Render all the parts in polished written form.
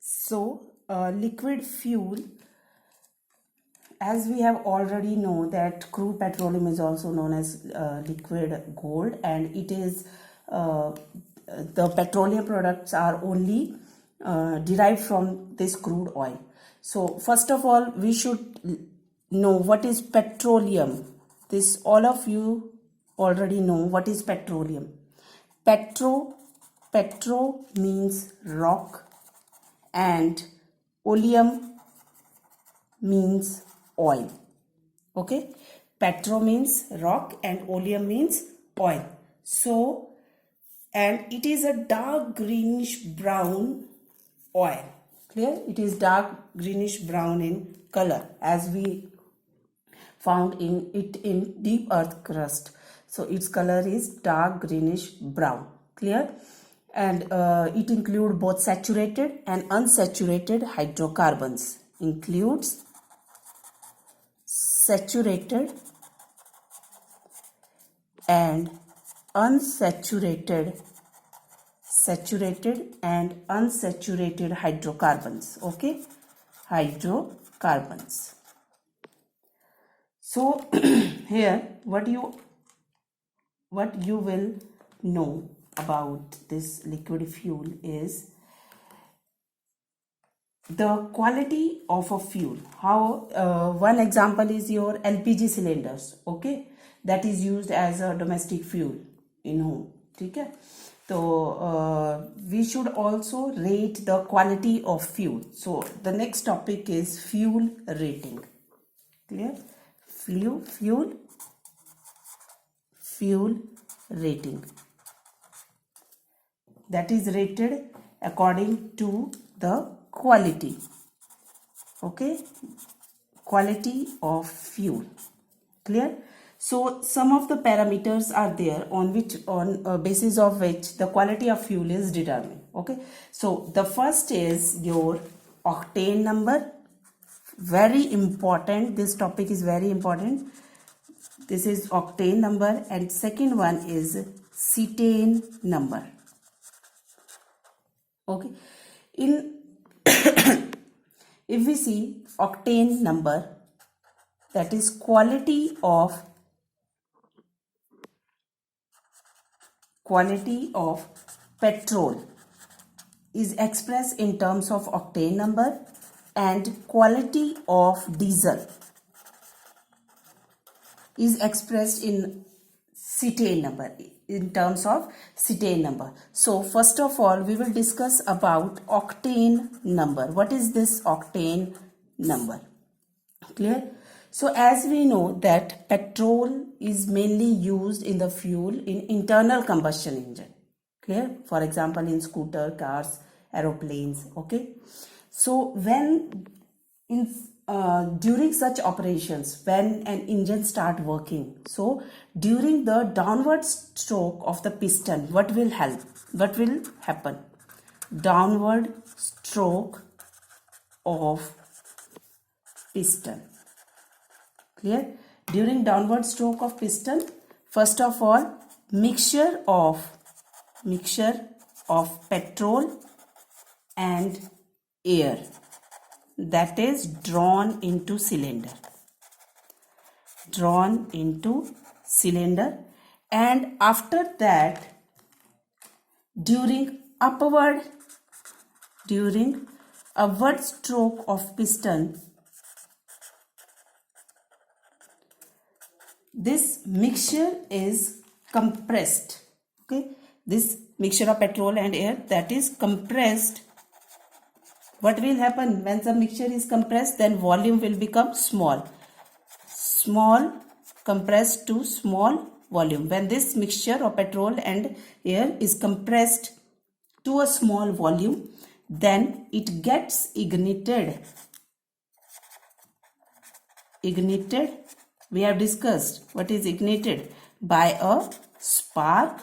So, liquid fuel, as we have already know that crude petroleum is also known as liquid gold, and it is the petroleum products are only derived from this crude oil. So first of all, we should know what is petroleum. This all of you already know what is petroleum. Petro means rock, and oleum means oil. Okay, petro means rock and oleum means oil. So, and it is a dark greenish brown oil. Clear? It is dark greenish brown in color, as we found in it in deep earth crust. So its color is dark greenish brown. Clear? And it includes both saturated and unsaturated hydrocarbons. Includes saturated and unsaturated, saturated and unsaturated hydrocarbons. Okay, hydrocarbons. So here what you will know about this liquid fuel is the quality of a fuel. How one example is your LPG cylinders. Okay, that is used as a domestic fuel in home. Okay, so we should also rate the quality of fuel. So the next topic is fuel rating. Clear? Fuel rating, that is rated according to the quality. Okay, quality of fuel. Clear? So some of the parameters are there on basis of which the quality of fuel is determined. Okay, so the first is your octane number. Very important, this topic is very important. This is octane number, and second one is cetane number. Okay, in if we see octane number, that is quality of petrol is expressed in terms of octane number, and quality of diesel is expressed in cetane number, in terms of cetane number. So first of all, we will discuss about octane number. What is this octane number? Clear? So as we know that petrol is mainly used in the fuel in internal combustion engine. Clear? For example, in scooter, cars, aeroplanes. Okay. So when during such operations, when an engine start working, so during the downward stroke of the piston, what will happen? Downward stroke of piston. Clear? During downward stroke of piston, first of all, mixture of petrol and air, that is drawn into cylinder, and after that, during upward stroke of piston, this mixture is compressed. Okay, this mixture of petrol and air, that is compressed. What will happen when the mixture is compressed? Then volume will become small compressed to small volume. When this mixture of petrol and air is compressed to a small volume, then it gets ignited. We have discussed what is ignited by a spark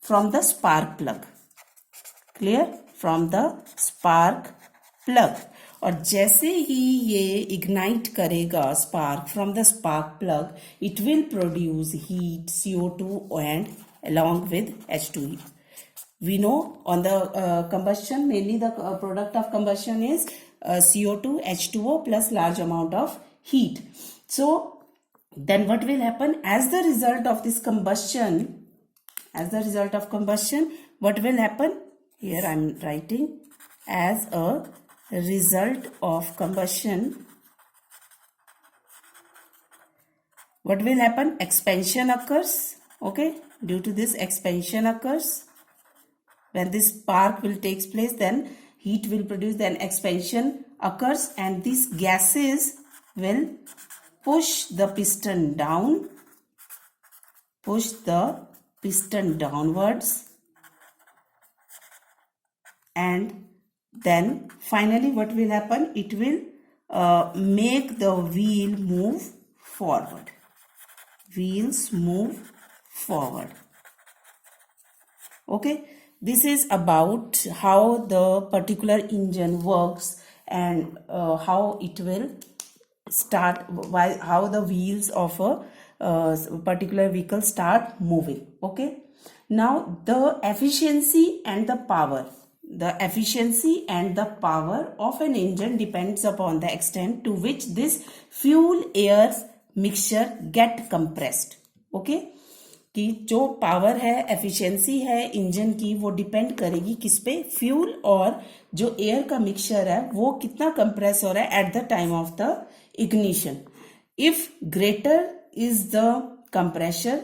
from the spark plug. Clear? From the spark plug, और जैसे ही ये ignite करेगा spark from the spark plug, it will produce heat CO2 and along with H2 We know on the combustion, mainly the product of combustion is CO2, H2O plus large amount of heat. So then what will happen as the result of this combustion? As the result of combustion, what will happen? Here I am writing, as a result of combustion, what will happen? Expansion occurs. Okay, due to this expansion occurs. When this spark will take place, then heat will produce, then expansion occurs, and these gases will push the piston down, push the piston downwards, and then finally what will happen? It will make the wheel move forward. Wheels move forward. Okay, this is about how the particular engine works and how it will start, how the wheels of a particular vehicle start moving. Okay, now the efficiency and the power. The efficiency and the power of an engine depends upon the extent to which this fuel air mixture get compressed. Okay, कि जो power है, efficiency है engine की, वो depend करेगी किस पे? Fuel और जो एयर का मिक्सचर है वो कितना कंप्रेस हो रहा है at the time of the ignition. If greater is the compressor,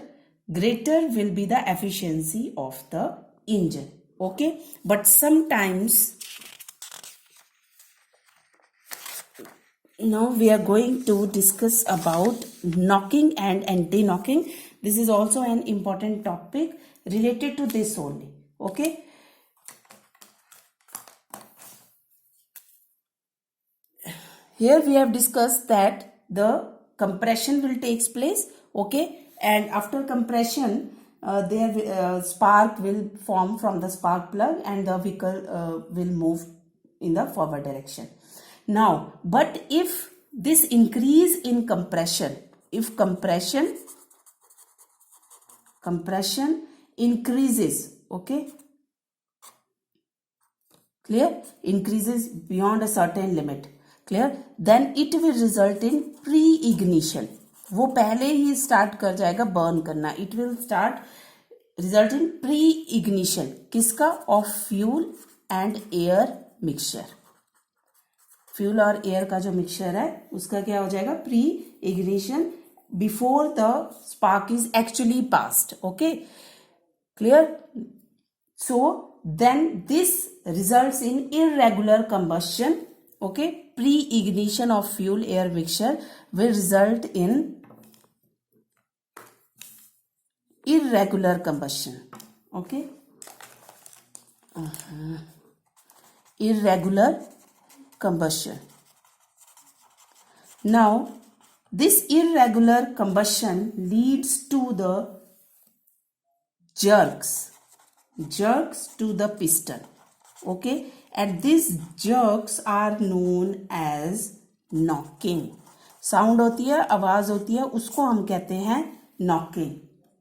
greater will be the efficiency of the engine. Okay, but sometimes now we are going to discuss about knocking and anti-knocking. This is also an important topic related to this only. Okay, here we have discussed that the compression will take place. Okay, and after compression spark will form from the spark plug and the vehicle will move in the forward direction. Now, but if this increase in compression, if compression increases, okay, clear, increases beyond a certain limit, clear, then it will result in pre-ignition. वो पहले ही start कर जाएगा burn करना. It will start result in pre ignition. किसका? Of fuel and air mixture. Fuel और air का जो mixture है उसका क्या हो जाएगा? Pre ignition, before the spark is actually passed. Okay, clear. So then this results in irregular combustion. Okay, pre ignition of fuel air mixture will result in irregular combustion. Okay, irregular combustion. Now this irregular combustion leads to the jerks to the piston. Okay, and these jerks are known as knocking. Sound होती है, आवाज होती है, उसको हम कहते हैं knocking.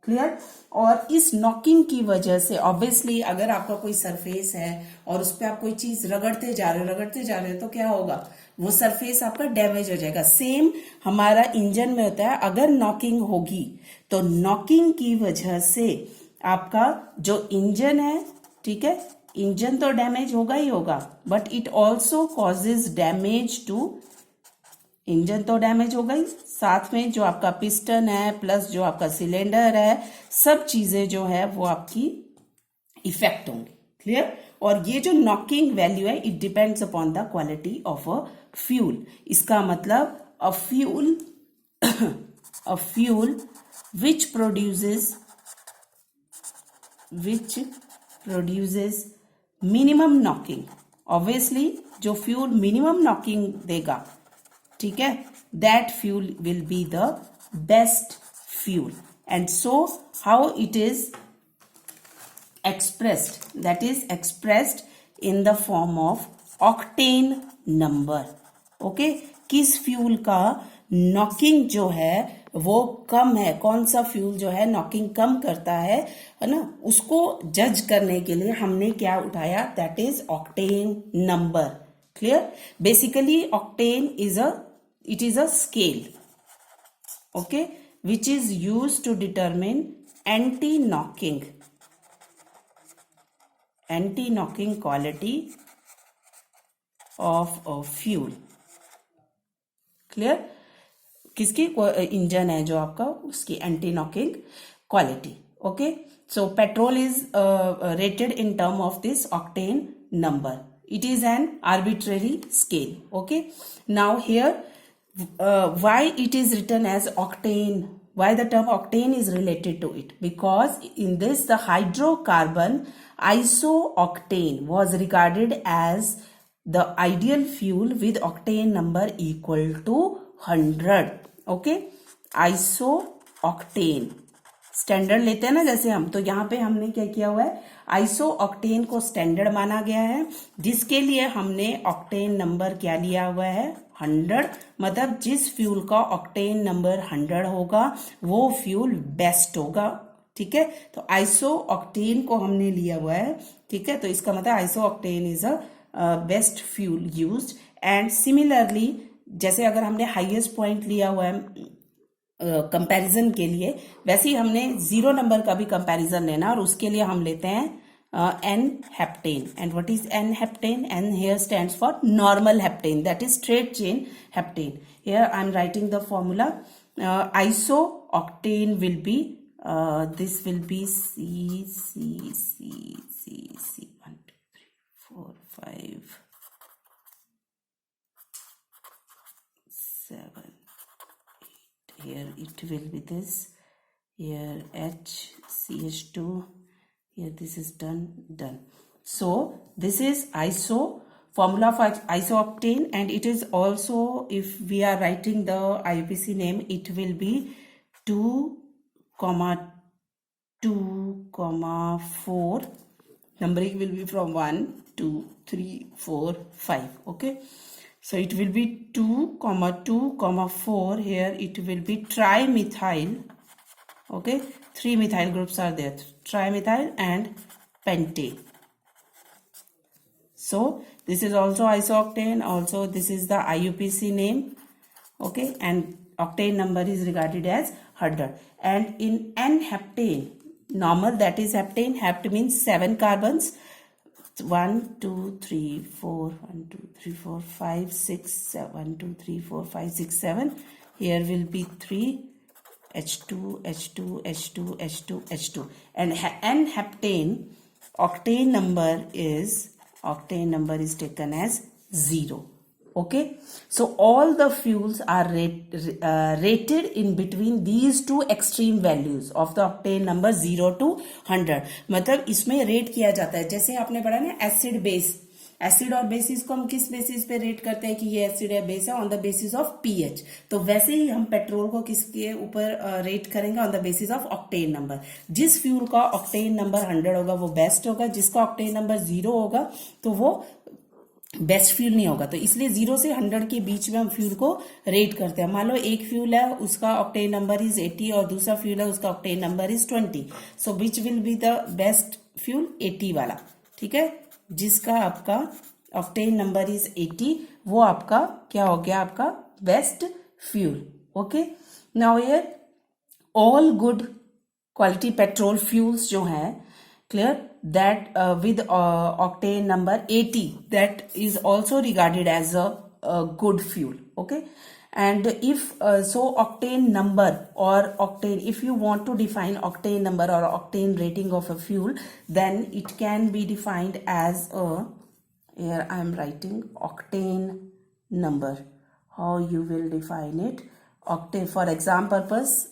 Clear. और इस नॉकिंग की वजह से ऑब्वियसली अगर आपका कोई सरफेस है और उस पर आप कोई चीज रगड़ते जा रहे हो तो क्या होगा? वो सरफेस आपका डैमेज हो जाएगा. सेम हमारा इंजन में होता है. अगर नॉकिंग होगी तो नॉकिंग की वजह से आपका जो इंजन है, ठीक है, इंजन तो डैमेज होगा ही होगा, but it also causes damage to, engine तो डैमेज हो गई, साथ में जो आपका पिस्टन है प्लस जो आपका सिलेंडर है, सब चीजें जो है वो आपकी इफेक्ट होंगी. क्लियर. और ये जो नॉकिंग वैल्यू है it depends upon the quality of a fuel. इसका मतलब a fuel which produces minimum knocking. Obviously जो फ्यूल मिनिमम नॉकिंग देगा, ठीक है, that fuel will be the best fuel. And so how it is expressed, that is expressed in the form of octane number. Okay, किस fuel का knocking जो है वो कम है, कौन सा फ्यूल जो है नॉकिंग कम करता है ना, उसको जज करने के लिए हमने क्या उठाया, that is octane number. Clear? Basically octane it is a scale, okay, which is used to determine anti-knocking quality of a fuel. Clear? किसकी इंजन है जो आपका, उसकी anti knocking quality. Okay, so petrol is rated in term of this octane number. It is an arbitrary scale. Okay, now here why it is written as octane, why the term octane is related to it, because in this the hydrocarbon isooctane was regarded as the ideal fuel with octane number equal to 100. Okay, isooctane standard लेते हैं ना जैसे हम, तो यहाँ पे हमने क्या किया हुआ है, आइसो ऑक्टेन को स्टैंडर्ड माना गया है, जिसके लिए हमने ऑक्टेन नंबर क्या लिया हुआ है, 100. मतलब जिस फ्यूल का ऑक्टेन नंबर 100 होगा वो फ्यूल बेस्ट होगा. ठीक है, तो आइसो ऑक्टेन को हमने लिया हुआ है. ठीक है, तो इसका मतलब iso octane is a best fuel used. And similarly जैसे अगर हमने हाईएस्ट पॉइंट लिया हुआ है कंपैरिजन के लिए, वैसे ही हमने 0 नंबर का भी कंपैरिजन लेना, और उसके लिए हम लेते हैं n heptane. And what is n heptane? N here stands for normal heptane, that is straight chain heptane. Here I am writing the formula. Iso octane will be this will be C C C C C 1 2 3 4 5 7. Here it will be this, here HCH2, here this is done. So this is iso, formula for isooctane, and it is also, if we are writing the IUPAC name, it will be 2,2,4. Numbering will be from 1 2 3 4 5. Okay, so it will be 2,2,4. Here it will be trimethyl. Okay, 3 methyl groups are there, trimethyl and pentane. So this is also isooctane, also this is the IUPAC name. Okay, and octane number is regarded as 100. And in N-heptane, normal, that is heptane, hept means 7 carbons, 1 2 3 4 1 2 3 4 5 6 7 1 2 3 4 5 6 7. Here will be 3 H2 H2 H2 H2 H2. And N-heptane octane number is taken as 0. Okay, so all the fuels are rated in between these two extreme values of the octane number 0 to 100. मतलब इसमें rate किया जाता है, जैसे आपने पढ़ा ना acid base, acid और बेसिस को हम किस बेसिस पे रेट करते हैं कि ये एसिड है, बेस है, on the basis of pH. तो वैसे ही हम पेट्रोल को किसके ऊपर रेट करेंगे, on the basis of octane number. जिस फ्यूल का ऑक्टेन नंबर 100 होगा वो बेस्ट होगा, जिसका ऑक्टेन नंबर 0 होगा तो वो बेस्ट फ्यूल नहीं होगा. तो इसलिए 0 से 100 के बीच में हम फ्यूल को रेट करते हैं. मान लो एक फ्यूल है, उसका ऑक्टेन नंबर इज 80 और दूसरा फ्यूल है, उसका octane number is 20. So which will be the best fuel? 80 वाला. ठीक है, जिसका आपका ऑक्टेन नंबर इज 80 वो आपका क्या हो गया, आपका best fuel. Okay, now here all good quality petrol fuels जो हैं, clear, that with octane number 80, that is also regarded as a good fuel. Okay, and if so octane number or octane, if you want to define octane number or octane rating of a fuel, then it can be defined as a, here I am writing octane number. How you will define it? Octane, for exam purpose,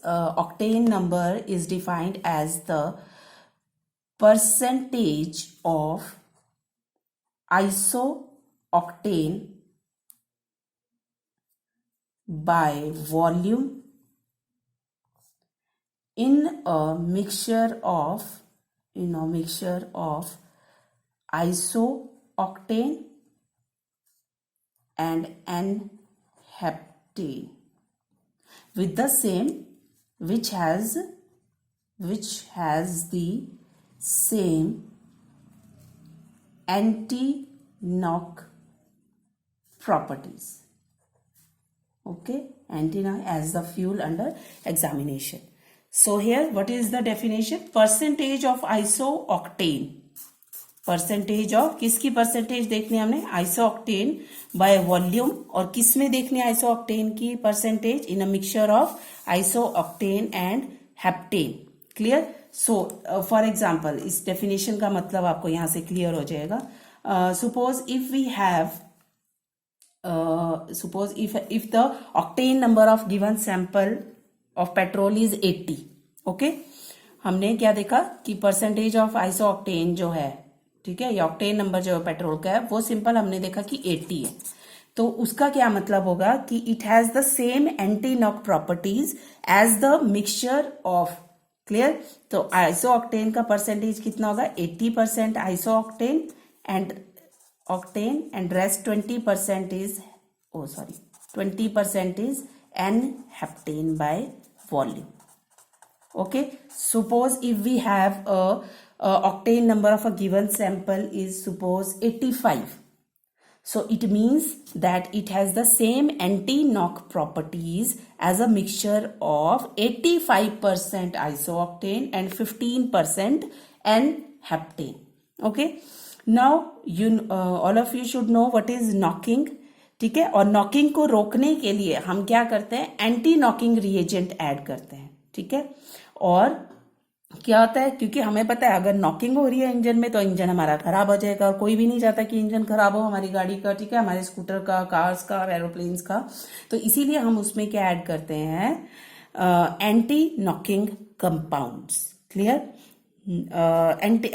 octane number is defined as the percentage of isooctane by volume in a mixture of isooctane and N-heptane with the same which has the same anti-knock properties. Okay, anti-knock as the fuel under examination. So here what is the definition? Percentage of isooctane. Percentage of किसकी percentage देखनी है हमने? Isooctane by volume. और किस में देखनी है isooctane की percentage? In a mixture of isooctane and heptane. Clear? So for example इस डेफिनेशन का मतलब आपको यहां से क्लियर हो जाएगा. Suppose if we have suppose if the octane number of given sample of petrol is 80. okay, हमने क्या देखा कि परसेंटेज ऑफ आइसोऑक्टेन जो है, ठीक है, ये ऑक्टेन नंबर जो है पेट्रोल का है वो सिंपल हमने देखा कि 80 है. तो उसका क्या मतलब होगा कि it has the same anti knock properties as the mixture of. Clear? तो आइसोऑक्टेन का परसेंटेज कितना होगा? 80% isooctane and rest 20% is 20% is N-heptane by volume. Okay, suppose if we have a octane number of a given sample is suppose 85, so it means that it has the same anti-knock properties as a mixture of 85% isooctane and 15% N-heptane. Okay, now all of you should know what is knocking. ठीक है, और knocking को रोकने के लिए हम क्या करते हैं? एंटी नॉकिंग रिएजेंट ऐड करते हैं. ठीक है, और क्या होता है, क्योंकि हमें पता है अगर नॉकिंग हो रही है इंजन में तो इंजन हमारा खराब हो जाएगा, और कोई भी नहीं चाहता कि इंजन खराब हो हमारी गाड़ी का. ठीक है, हमारे स्कूटर का, कार्स का, एरोप्लेन्स का. तो इसीलिए हम उसमें क्या ऐड करते हैं? Anti knocking compounds. Clear?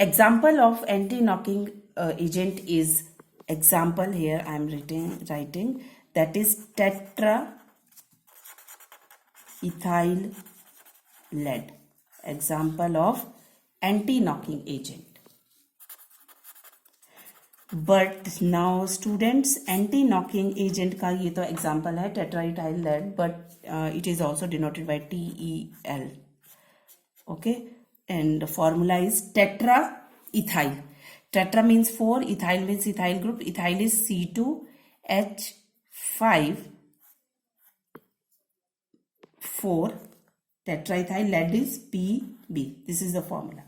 Example of anti knocking agent is, example here I am writing that is tetraethyl lead, example of anti-knocking agent. But now students, anti-knocking agent का ये तो example है tetraethyl lead, but it is also denoted by TEL. okay, and the formula is tetraethyl. Tetra means 4, ethyl means ethyl group. Ethyl is C2H5 4. Tetraethyl lead is Pb. This is the formula.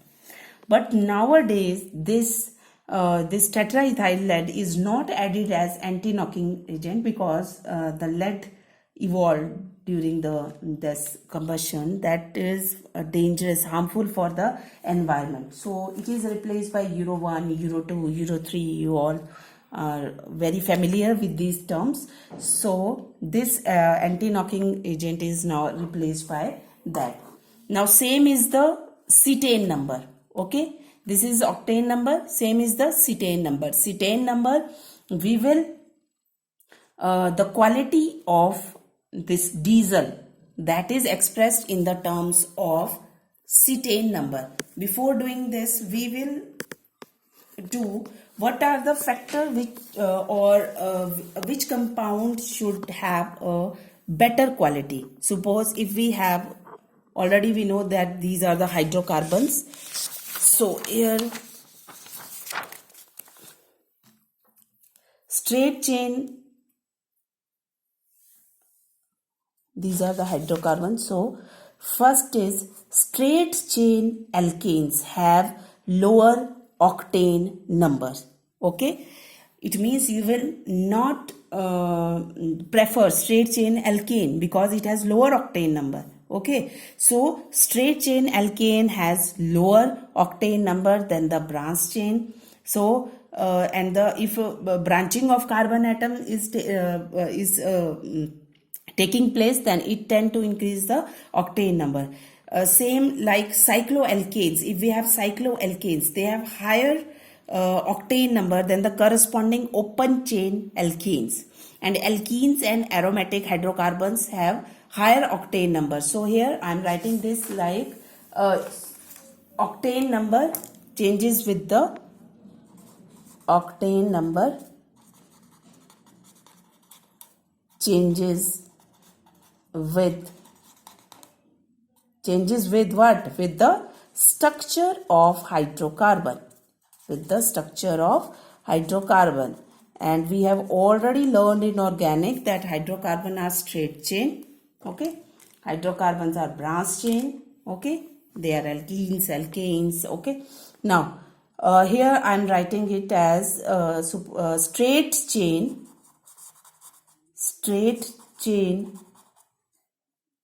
But nowadays this tetraethyl lead is not added as anti-knocking agent because the lead evolved during this combustion that is dangerous, harmful for the environment. So it is replaced by Euro 1, Euro 2, Euro 3. You all are very familiar with these terms. So this anti-knocking agent is now replaced by that. Now same is the cetane number. Okay, this is octane number, same is the cetane number. Cetane number, we will the quality of this diesel that is expressed in the terms of cetane number. Before doing this, we will do what are the factor which compound should have a better quality. Suppose if we have, already we know that these are the hydrocarbons. So here straight chain, these are the hydrocarbons. So first is straight chain alkanes have lower octane numbers. Okay, it means you will not prefer straight chain alkane because it has lower octane number. Okay, so straight chain alkane has lower octane number than the branched chain. So and the if branching of carbon atom is taking place, then it tend to increase the octane number. Same like cycloalkanes. If we have cycloalkanes, they have higher octane number than the corresponding open chain alkenes. And alkenes and aromatic hydrocarbons have higher octane number. So here I am writing this like octane number changes with the octane number changes with Changes with what? With the structure of hydrocarbon. With the structure of hydrocarbon. And we have already learned in organic that hydrocarbon are straight chain. Okay. Hydrocarbons are branch chain. Okay. They are alkenes, alkanes. Okay. Now, here I am writing it as straight chain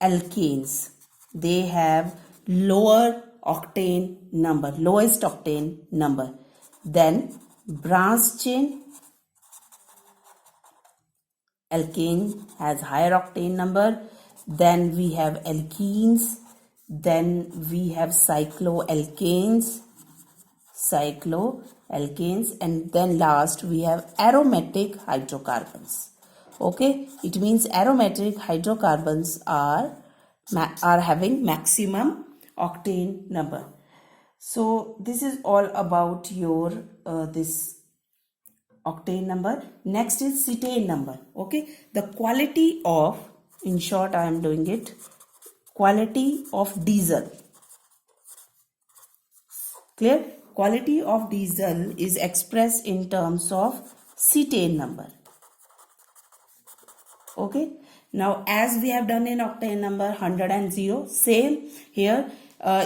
alkanes. They have lower octane number, lowest octane number. Then branch chain alkane has higher octane number. Then we have alkenes. Then we have cycloalkanes, and then last we have aromatic hydrocarbons. Okay, it means aromatic hydrocarbons are having maximum octane number. So this is all about your this octane number. Next is cetane number. Okay, the quality of, in short I am doing it, quality of diesel. Clear? Quality of diesel is expressed in terms of cetane number. Okay. Now as we have done in octane number 100 and 0, same here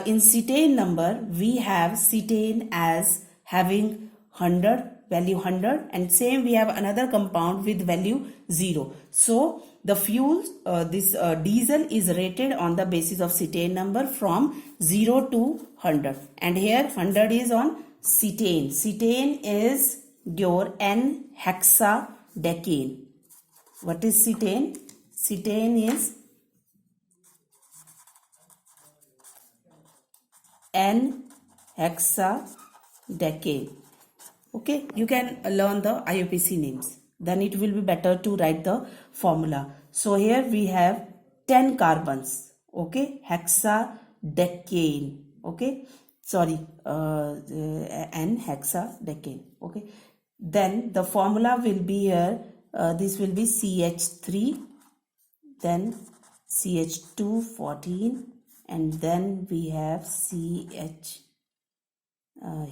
in cetane number we have cetane as having 100, value 100, and same we have another compound with value 0. So the fuel, this diesel is rated on the basis of cetane number from 0 to 100, and here 100 is on cetane. Cetane is your N-hexadecane. What is cetane? Cetane is N-hexadecane. Okay, you can learn the IUPAC names. Then it will be better to write the formula. So here we have 10 carbons. Okay, hexadecane. Okay, sorry, N-hexadecane. Okay, then the formula will be here. This will be CH3, then CH2 14, and then we have CH.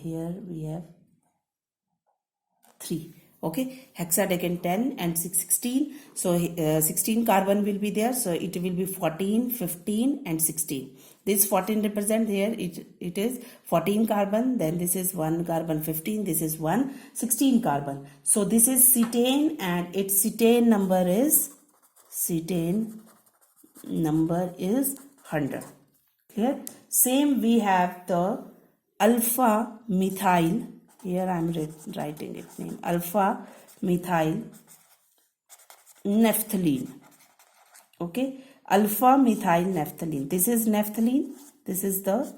Here we have 3. Okay, hexadecane 10 and 16. So 16 carbon will be there. So it will be 14, 15 and 16. This 14 represent here. It is 14 carbon. Then this is 1 carbon 15. This is 1 16 carbon. So this is cetane, and its cetane number is 100. Clear? Same we have the alpha methyl. Here I am writing its name, alpha methyl naphthalene. Okay, alpha methyl naphthalene. This is naphthalene. This is the